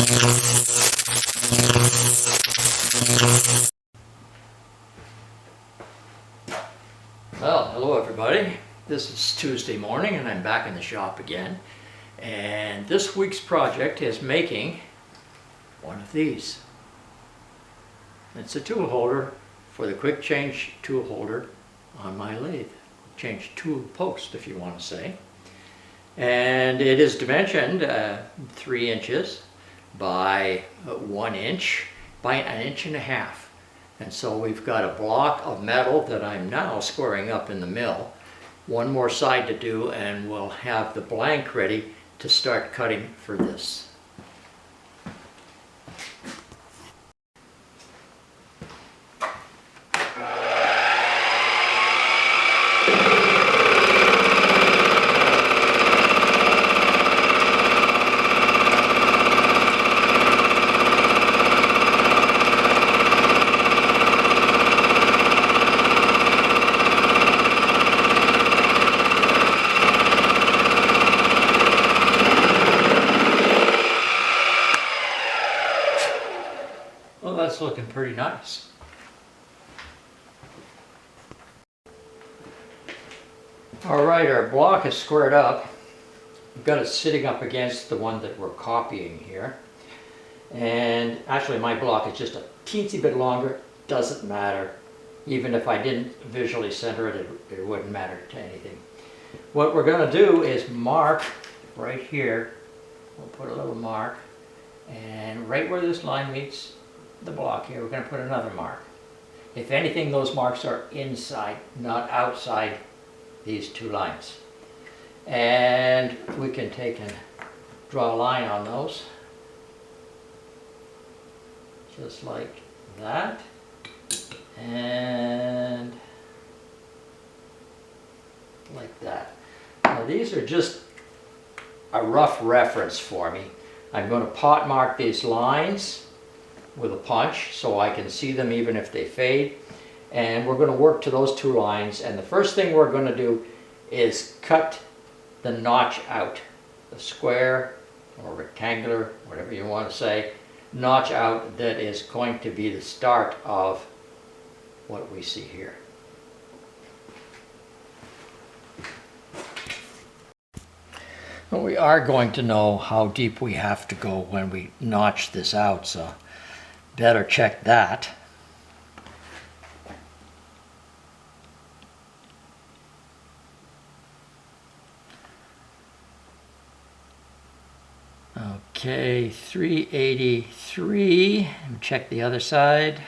Well, hello everybody. This is Tuesday morning and I'm back in the shop again. And this week's project is making one of these. It's a tool holder for the quick change tool holder on my lathe. Change tool post, if you want to say. And it is dimensioned 3 inches by 1 inch by 1.5 inches. And so we've got a block of metal that I'm now squaring up in the mill. One more side to do and we'll have the blank ready to start cutting for this. Well, that's looking pretty nice. All right, our block is squared up. We've got it sitting up against the one that we're copying here. And actually my block is just a teensy bit longer. Doesn't matter. Even if I didn't visually center it, it wouldn't matter to anything. What we're going to do is mark right here. We'll put a little mark. And right where this line meets the block here, we're going to put another mark. If anything, those marks are inside, not outside these 2 lines. And we can take and draw a line on those. Just like that. And like that. Now these are just a rough reference for me. I'm going to pot mark these lines with a punch so I can see them even if they fade, and we're going to work to those 2 lines. And the first thing we're going to do is cut the notch out, the square or rectangular, whatever you want to say, notch out that is going to be the start of what we see here. Well, we are going to know how deep we have to go when we notch this out, so better check that. Okay, 383. Check the other side.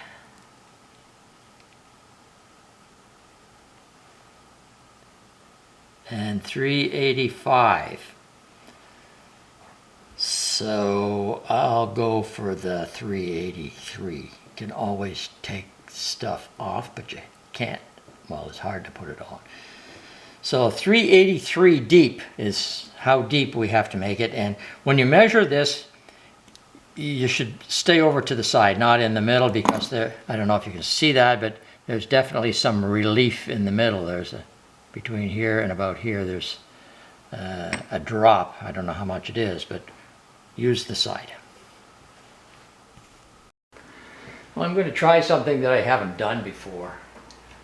And 385. So I'll go for the 383. You can always take stuff off, but you can't. Well, it's hard to put it on. So 383 deep is how deep we have to make it. And when you measure this, you should stay over to the side, not in the middle, because there, I don't know if you can see that, but there's definitely some relief in the middle. There's a, between here and about here, there's a drop. I don't know how much it is, but use the side. Well, I'm going to try something that I haven't done before.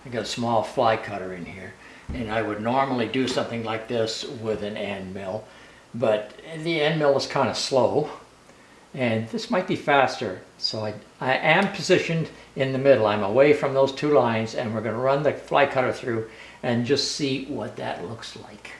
I got a small fly cutter in here, and I would normally do something like this with an end mill, but the end mill is kind of slow, and this might be faster. So I am positioned in the middle. I'm away from those 2 lines, and we're going to run the fly cutter through and just see what that looks like.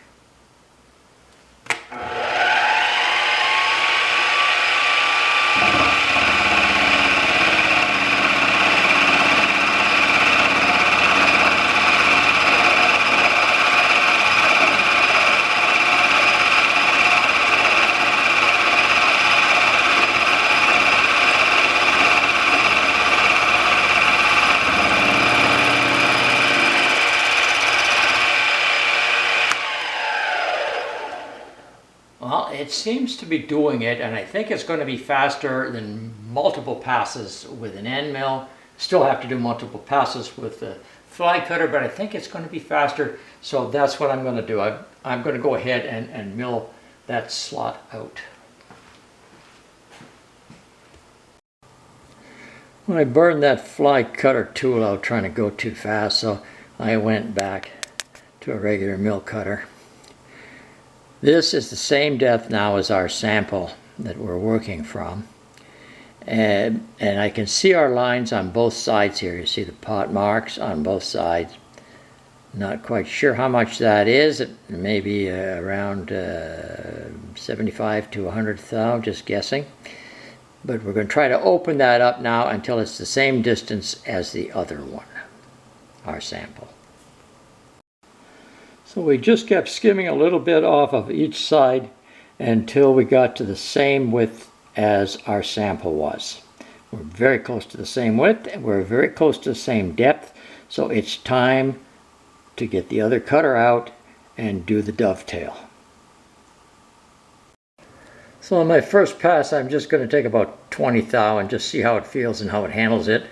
Well, it seems to be doing it, and I think it's going to be faster than multiple passes with an end mill. Still have to do multiple passes with the fly cutter, but I think it's going to be faster, so that's what I'm going to do. I'm going to go ahead and mill that slot out. When I burned that fly cutter tool out trying to go too fast, so I went back to a regular mill cutter. This is the same depth now as our sample that we're working from. And I can see our lines on both sides here. You see the pot marks on both sides. Not quite sure how much that is. It may be around 75 to 100 thou, just guessing. But we're going to try to open that up now until it's the same distance as the other one, our sample. So we just kept skimming a little bit off of each side until we got to the same width as our sample was. We're very close to the same width, and we're very close to the same depth, so it's time to get the other cutter out and do the dovetail. So on my first pass, I'm just going to take about 20 thou and just see how it feels and how it handles it.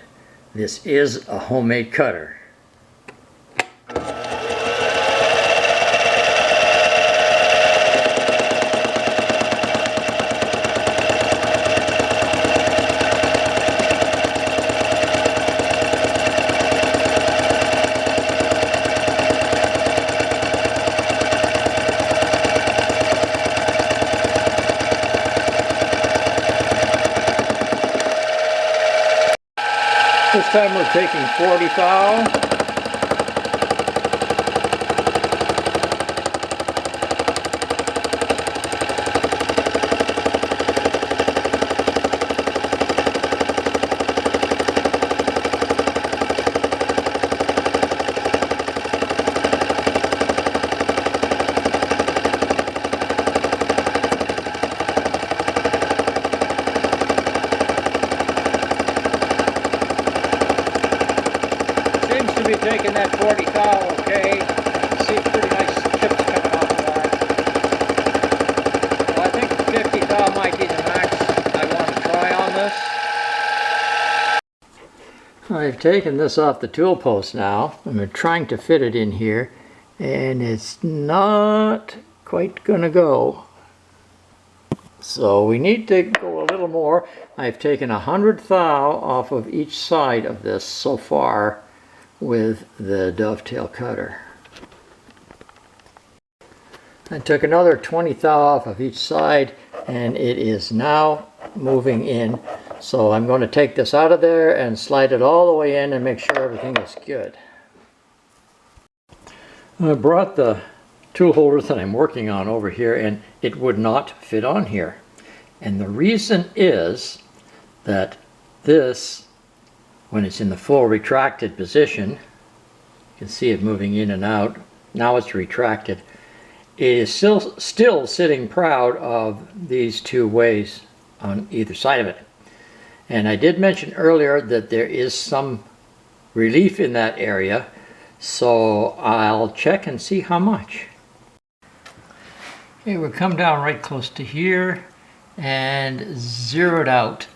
This is a homemade cutter. This time we're taking 40 thou. Be taking that 40 thou okay. See pretty nice chips coming off of that. Well, I think 50 thou might be the max I want to try on this. I've taken this off the tool post now. I'm trying to fit it in here, and it's not quite gonna go. So we need to go a little more. I've taken 100 thou off of each side of this so far with the dovetail cutter. I took another 20 thou off of each side, and it is now moving in. So I'm going to take this out of there and slide it all the way in and make sure everything is good. I brought the tool holder that I'm working on over here, and it would not fit on here. And the reason is that this, when it's in the full retracted position, you can see it moving in and out. Now it's retracted. It is still sitting proud of these two ways on either side of it. And I did mention earlier that there is some relief in that area, so I'll check and see how much. Okay, we'll come down right close to here and zero it out.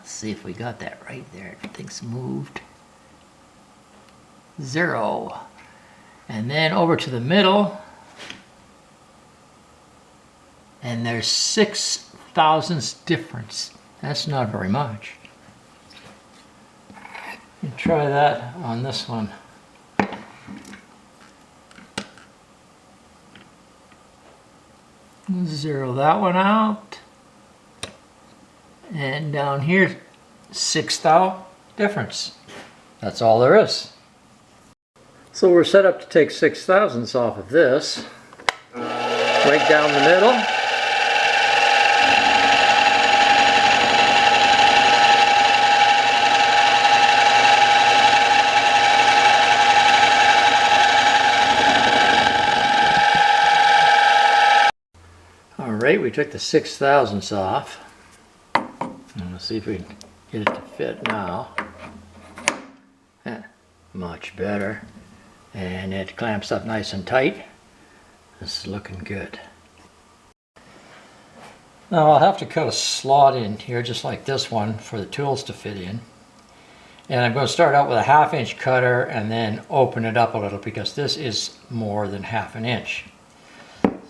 See if we got that right there. Everything's moved. 0. And then over to the middle, and there's 6 thousandths difference. That's not very much. You try that on this one. Zero that one out. And down here, 6 thou difference. That's all there is. So we're set up to take 6 thousandths off of this. Right down the middle. All right, we took the 6 thousandths off. Let's see if we can get it to fit now. Much better. And it clamps up nice and tight. This is looking good. Now I'll have to cut a slot in here just like this one for the tools to fit in. And I'm going to start out with a 1/2 inch cutter and then open it up a little because this is more than 1/2 inch.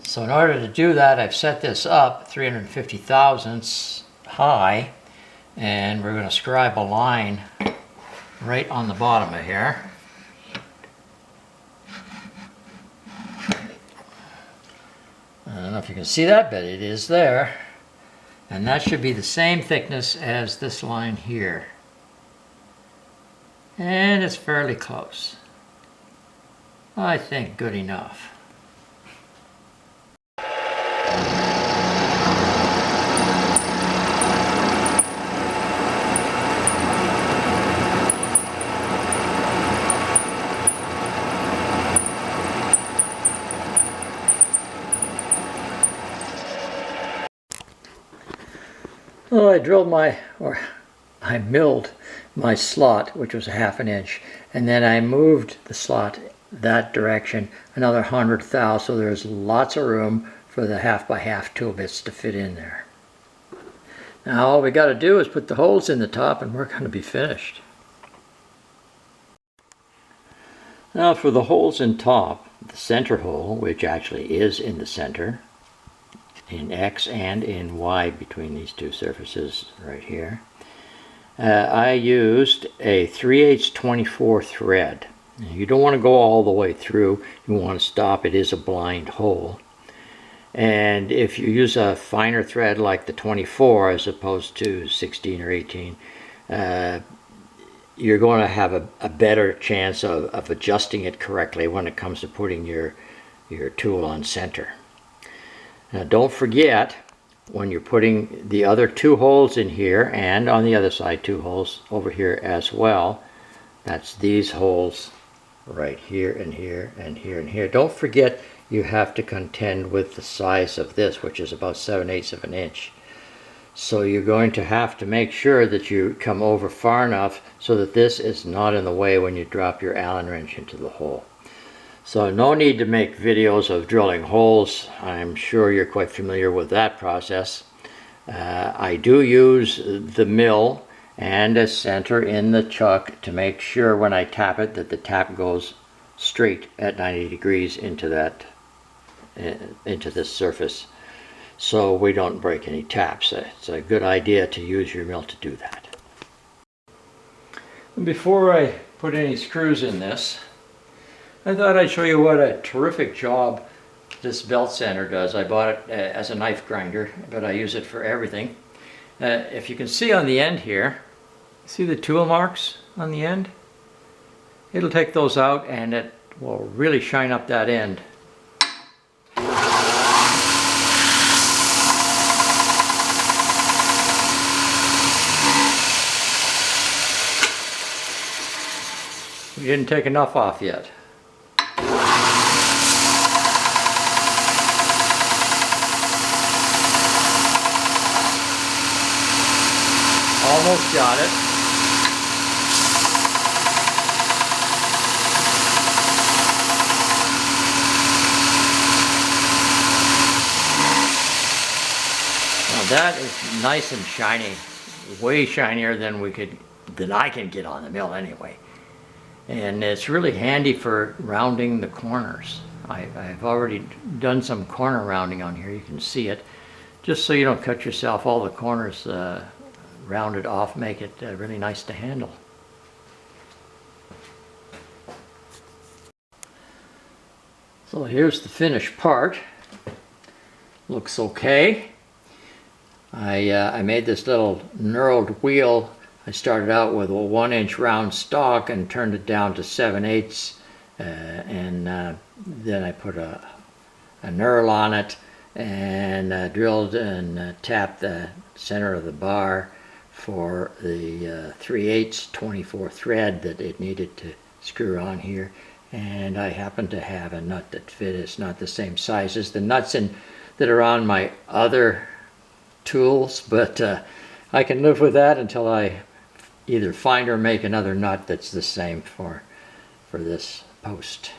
So in order to do that, I've set this up 350 thousandths high, And we're going to scribe a line right on the bottom of here. I don't know if you can see that, but it is there. And that should be the same thickness as this line here. And it's fairly close. I think good enough. Well, I milled my slot, which was 1/2 inch, and then I moved the slot that direction another 100 thou, so there's lots of room for the 1/2 by 1/2 tool bits to fit in there. Now all we got to do is put the holes in the top and we're going to be finished. Now for the holes in top, the center hole, which actually is in the center, in X and in Y between these two surfaces right here, I used a 3/8 24 thread. You don't want to go all the way through, you want to stop. It is a blind hole. And if you use a finer thread like the 24 as opposed to 16 or 18, you're going to have a better chance of adjusting it correctly when it comes to putting your tool on center. Now don't forget, when you're putting the other 2 holes in here, and on the other side 2 holes over here as well, that's these holes right here and here and here and here. Don't forget you have to contend with the size of this, which is about 7/8 of an inch. So you're going to have to make sure that you come over far enough so that this is not in the way when you drop your Allen wrench into the hole. So no need to make videos of drilling holes. I'm sure you're quite familiar with that process. I do use the mill and a center in the chuck to make sure when I tap it that the tap goes straight at 90 degrees into this surface, so we don't break any taps. It's a good idea to use your mill to do that. Before I put any screws in this, I thought I'd show you what a terrific job this belt sander does. I bought it as a knife grinder, but I use it for everything. If you can see on the end here, see the tool marks on the end? It'll take those out and it will really shine up that end. We didn't take enough off yet. Almost got it. Now that is nice and shiny, way shinier than I can get on the mill anyway. And it's really handy for rounding the corners. I've already done some corner rounding on here. You can see it, just so you don't cut yourself. All the corners rounded off make it really nice to handle. So here's the finished part. Looks okay. I made this little knurled wheel. I started out with a 1-inch round stock and turned it down to 7/8, and then I put a knurl on it and drilled and tapped the center of the bar for the 3/8 24 thread that it needed to screw on here. And I happen to have a nut that fit. It's not the same size as the nuts that are on my other tools, but I can live with that until I either find or make another nut that's the same for this post.